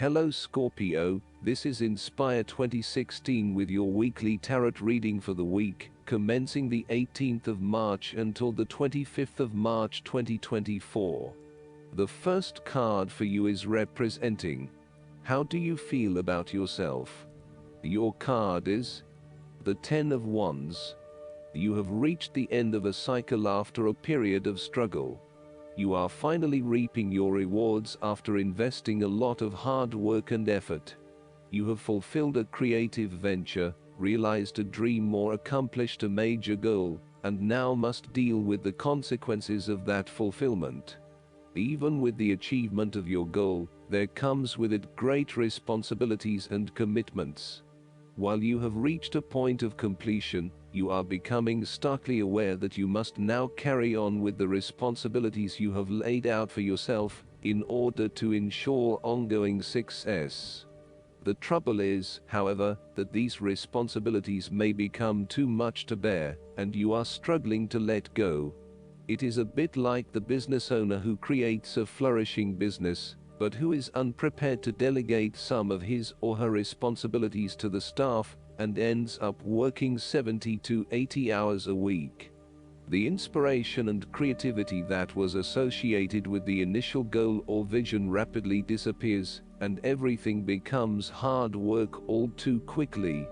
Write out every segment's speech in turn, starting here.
Hello Scorpio, this is Inspire 2016 with your weekly tarot reading for the week, commencing the 18th of March until the 25th of March 2024. The first card for you is representing, how do you feel about yourself? Your card is the 10 of Wands. You have reached the end of a cycle after a period of struggle. You are finally reaping your rewards after investing a lot of hard work and effort. You have fulfilled a creative venture, realized a dream or accomplished a major goal, and now must deal with the consequences of that fulfillment. Even with the achievement of your goal, there comes with it great responsibilities and commitments. While you have reached a point of completion, you are becoming starkly aware that you must now carry on with the responsibilities you have laid out for yourself in order to ensure ongoing success. The trouble is, however, that these responsibilities may become too much to bear, and you are struggling to let go. It is a bit like the business owner who creates a flourishing business, but who is unprepared to delegate some of his or her responsibilities to the staff and ends up working 70 to 80 hours a week. The inspiration and creativity that was associated with the initial goal or vision rapidly disappears, and everything becomes hard work all too quickly.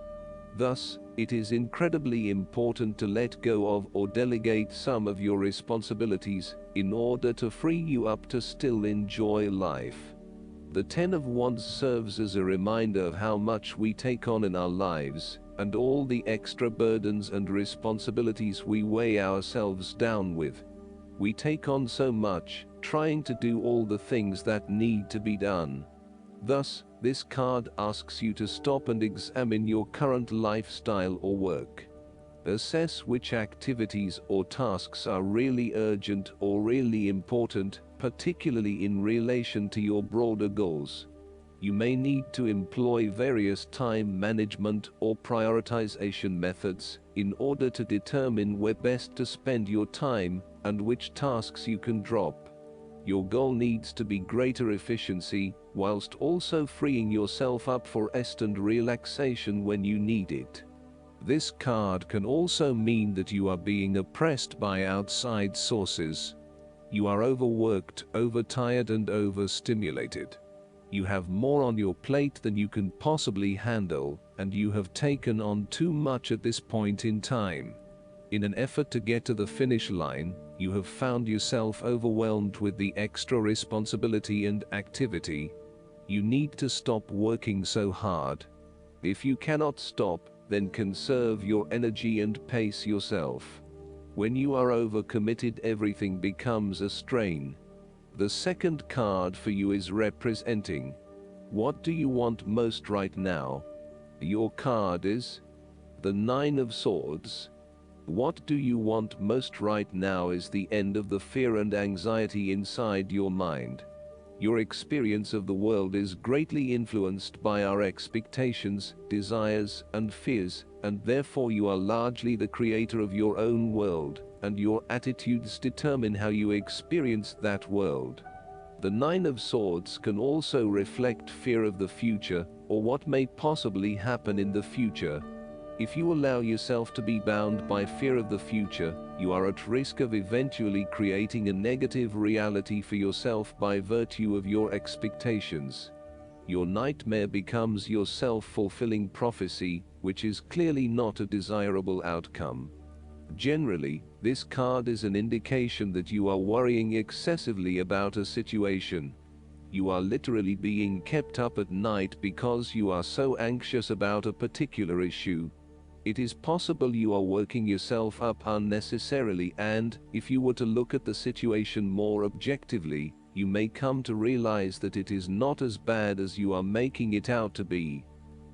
Thus, it is incredibly important to let go of or delegate some of your responsibilities in order to free you up to still enjoy life. The 10 of Wands serves as a reminder of how much we take on in our lives, and all the extra burdens and responsibilities we weigh ourselves down with. We take on so much, trying to do all the things that need to be done. Thus, this card asks you to stop and examine your current lifestyle or work. Assess which activities or tasks are really urgent or really important, particularly in relation to your broader goals. You may need to employ various time management or prioritization methods in order to determine where best to spend your time and which tasks you can drop. Your goal needs to be greater efficiency, whilst also freeing yourself up for rest and relaxation when you need it. This card can also mean that you are being oppressed by outside sources. You are overworked, overtired, and overstimulated. You have more on your plate than you can possibly handle, and you have taken on too much at this point in time. In an effort to get to the finish line, you have found yourself overwhelmed with the extra responsibility and activity. You need to stop working so hard. If you cannot stop, then conserve your energy and pace yourself. When you are overcommitted, everything becomes a strain. The second card for you is representing, what do you want most right now? Your card is the 9 of Swords. What do you want most right now is the end of the fear and anxiety inside your mind. Your experience of the world is greatly influenced by our expectations, desires, and fears, and therefore you are largely the creator of your own world, and your attitudes determine how you experience that world. The 9 of Swords can also reflect fear of the future, or what may possibly happen in the future. If you allow yourself to be bound by fear of the future, you are at risk of eventually creating a negative reality for yourself by virtue of your expectations. Your nightmare becomes your self-fulfilling prophecy, which is clearly not a desirable outcome. Generally, this card is an indication that you are worrying excessively about a situation. You are literally being kept up at night because you are so anxious about a particular issue. It is possible you are working yourself up unnecessarily, and, if you were to look at the situation more objectively, you may come to realize that it is not as bad as you are making it out to be.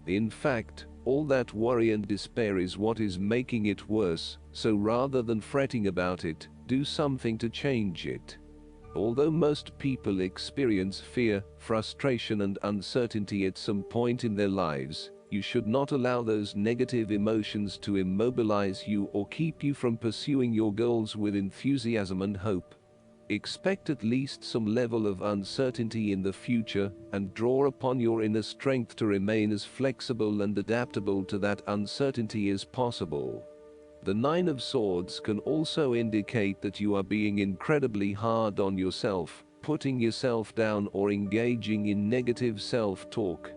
In fact, all that worry and despair is what is making it worse, so rather than fretting about it, do something to change it. Although most people experience fear, frustration, and uncertainty at some point in their lives, you should not allow those negative emotions to immobilize you or keep you from pursuing your goals with enthusiasm and hope. Expect at least some level of uncertainty in the future, and draw upon your inner strength to remain as flexible and adaptable to that uncertainty as possible. The Nine of Swords can also indicate that you are being incredibly hard on yourself, putting yourself down or engaging in negative self-talk.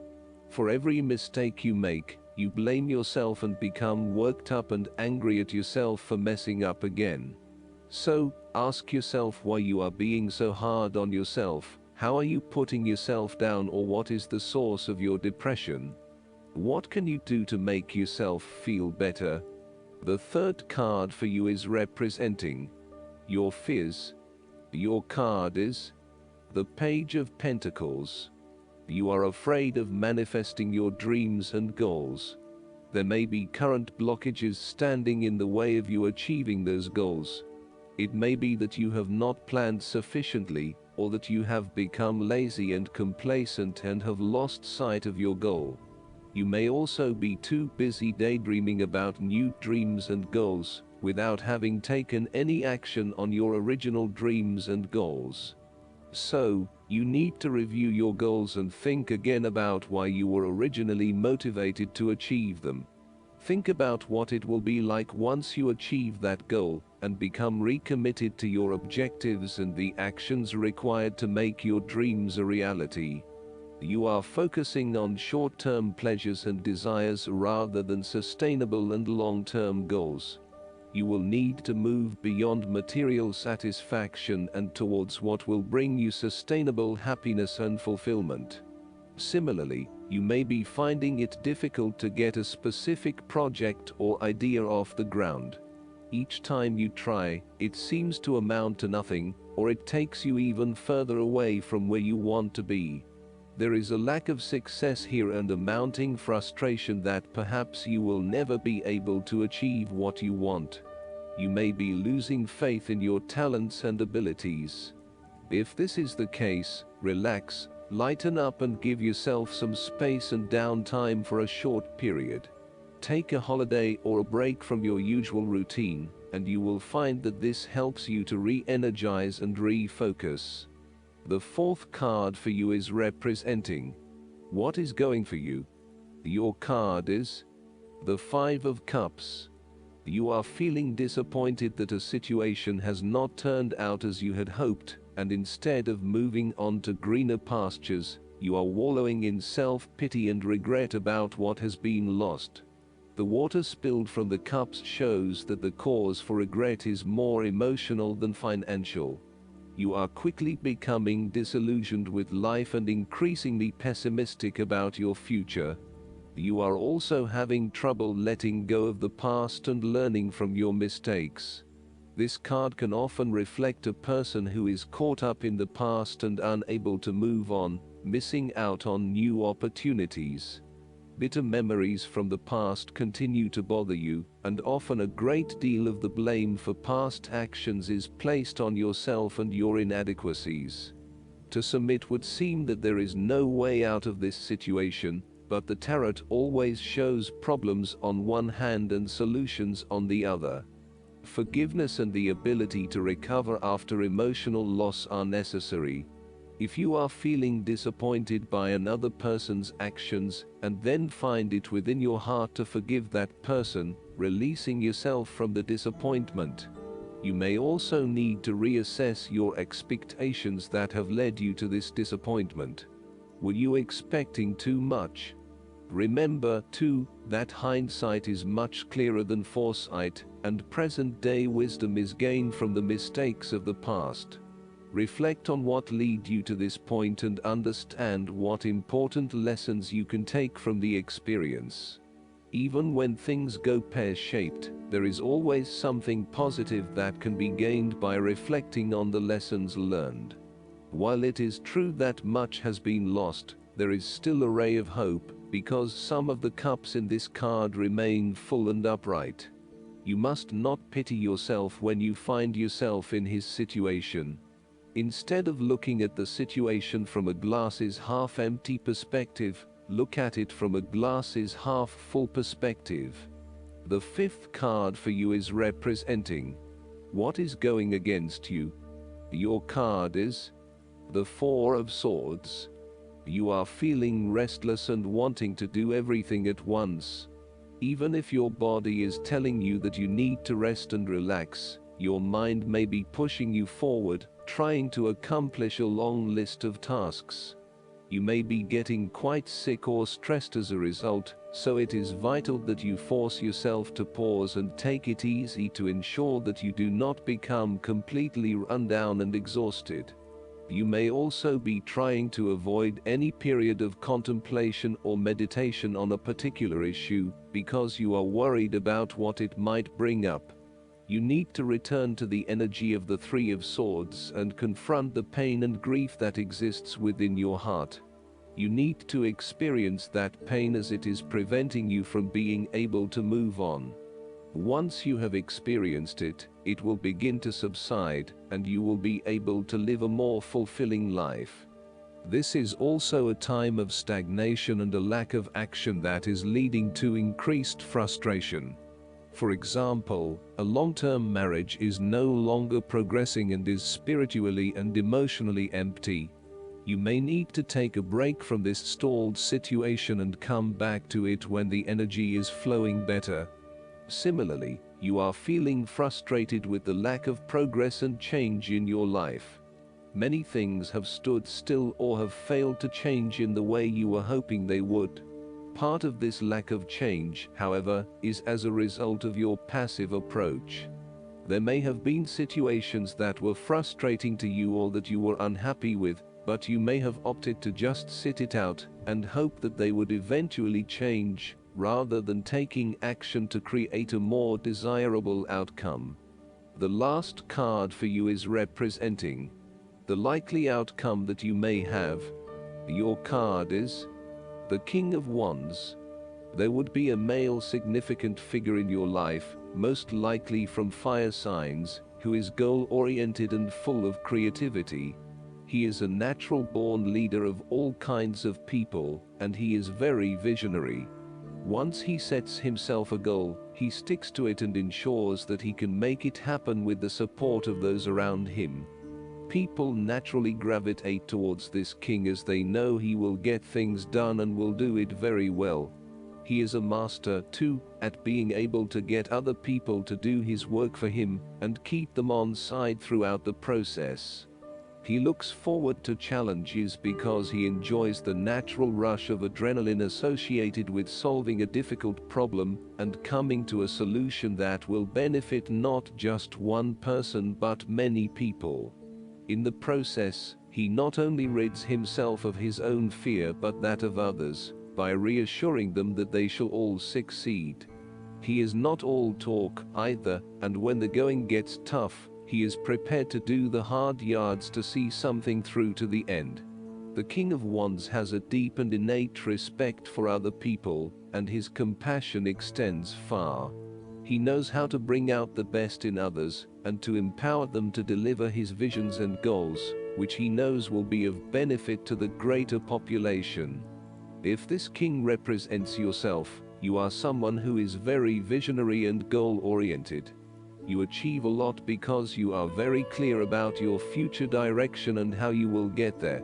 For every mistake you make, you blame yourself and become worked up and angry at yourself for messing up again. So, ask yourself why you are being so hard on yourself. How are you putting yourself down, or what is the source of your depression? What can you do to make yourself feel better? The third card for you is representing your fears. Your card is the Page of Pentacles. You are afraid of manifesting your dreams and goals. There may be current blockages standing in the way of you achieving those goals. It may be that you have not planned sufficiently, or that you have become lazy and complacent and have lost sight of your goal. You may also be too busy daydreaming about new dreams and goals, without having taken any action on your original dreams and goals. So, you need to review your goals and think again about why you were originally motivated to achieve them. Think about what it will be like once you achieve that goal, and become recommitted to your objectives and the actions required to make your dreams a reality. You are focusing on short-term pleasures and desires rather than sustainable and long-term goals. You will need to move beyond material satisfaction and towards what will bring you sustainable happiness and fulfillment. Similarly, you may be finding it difficult to get a specific project or idea off the ground. Each time you try, it seems to amount to nothing, or it takes you even further away from where you want to be. There is a lack of success here and a mounting frustration that perhaps you will never be able to achieve what you want. You may be losing faith in your talents and abilities. If this is the case, relax, lighten up and give yourself some space and downtime for a short period. Take a holiday or a break from your usual routine, and you will find that this helps you to re-energize and refocus. The fourth card for you is representing what is going for you. Your card is the Five of Cups. You are feeling disappointed that a situation has not turned out as you had hoped, and instead of moving on to greener pastures, you are wallowing in self-pity and regret about what has been lost. The water spilled from the cups shows that the cause for regret is more emotional than financial. You are quickly becoming disillusioned with life and increasingly pessimistic about your future. You are also having trouble letting go of the past and learning from your mistakes. This card can often reflect a person who is caught up in the past and unable to move on, missing out on new opportunities. Bitter memories from the past continue to bother you, and often a great deal of the blame for past actions is placed on yourself and your inadequacies. To some it would seem that there is no way out of this situation, but the tarot always shows problems on one hand and solutions on the other. Forgiveness and the ability to recover after emotional loss are necessary. If you are feeling disappointed by another person's actions and then find it within your heart to forgive that person, releasing yourself from the disappointment, you may also need to reassess your expectations that have led you to this disappointment. Were you expecting too much? Remember, too, that hindsight is much clearer than foresight, and present-day wisdom is gained from the mistakes of the past. Reflect on what led you to this point and understand what important lessons you can take from the experience. Even when things go pear-shaped, there is always something positive that can be gained by reflecting on the lessons learned. While it is true that much has been lost, there is still a ray of hope, because some of the cups in this card remain full and upright. You must not pity yourself when you find yourself in his situation. Instead of looking at the situation from a glass half empty perspective, look at it from a glass half full perspective. The fifth card for you is representing what is going against you. Your card is the Four of Swords. You are feeling restless and wanting to do everything at once. Even if your body is telling you that you need to rest and relax, your mind may be pushing you forward, trying to accomplish a long list of tasks. You may be getting quite sick or stressed as a result, so it is vital that you force yourself to pause and take it easy to ensure that you do not become completely run down and exhausted. You may also be trying to avoid any period of contemplation or meditation on a particular issue because you are worried about what it might bring up. You need to return to the energy of the Three of Swords and confront the pain and grief that exists within your heart. You need to experience that pain as it is preventing you from being able to move on. Once you have experienced it, it will begin to subside, and you will be able to live a more fulfilling life. This is also a time of stagnation and a lack of action that is leading to increased frustration. For example, a long-term marriage is no longer progressing and is spiritually and emotionally empty. You may need to take a break from this stalled situation and come back to it when the energy is flowing better. Similarly, you are feeling frustrated with the lack of progress and change in your life. Many things have stood still or have failed to change in the way you were hoping they would. Part of this lack of change, however, is as a result of your passive approach. There may have been situations that were frustrating to you or that you were unhappy with, but you may have opted to just sit it out and hope that they would eventually change, rather than taking action to create a more desirable outcome. The last card for you is representing the likely outcome that you may have. Your card is the King of Wands. There would be a male significant figure in your life, most likely from fire signs, who is goal-oriented and full of creativity. He is a natural-born leader of all kinds of people, and he is very visionary. Once he sets himself a goal, he sticks to it and ensures that he can make it happen with the support of those around him. People naturally gravitate towards this king as they know he will get things done and will do it very well. He is a master, too, at being able to get other people to do his work for him and keep them on side throughout the process. He looks forward to challenges because he enjoys the natural rush of adrenaline associated with solving a difficult problem and coming to a solution that will benefit not just one person but many people. In the process, he not only rids himself of his own fear but that of others, by reassuring them that they shall all succeed. He is not all talk either, and when the going gets tough, he is prepared to do the hard yards to see something through to the end. The King of Wands has a deep and innate respect for other people, and his compassion extends far. He knows how to bring out the best in others, and to empower them to deliver his visions and goals, which he knows will be of benefit to the greater population. If this king represents yourself, you are someone who is very visionary and goal-oriented. You achieve a lot because you are very clear about your future direction and how you will get there.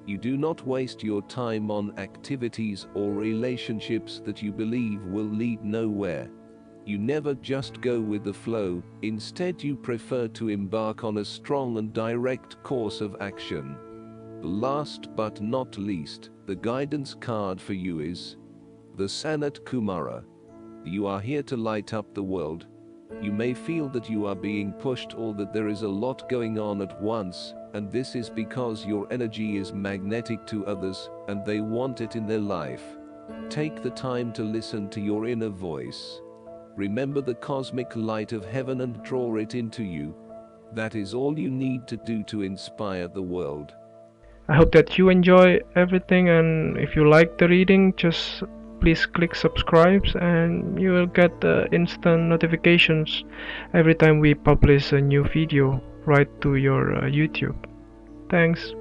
You do not waste your time on activities or relationships that you believe will lead nowhere. You never just go with the flow, instead you prefer to embark on a strong and direct course of action. Last but not least, the guidance card for you is the Sanat Kumara. You are here to light up the world. You may feel that you are being pushed or that there is a lot going on at once, and this is because your energy is magnetic to others, and they want it in their life. Take the time to listen to your inner voice. Remember the cosmic light of heaven and draw it into you. That is all you need to do to inspire the world. I hope that you enjoy everything, and if you like the reading, just please click subscribe and you will get instant notifications every time we publish a new video right to your YouTube. Thanks.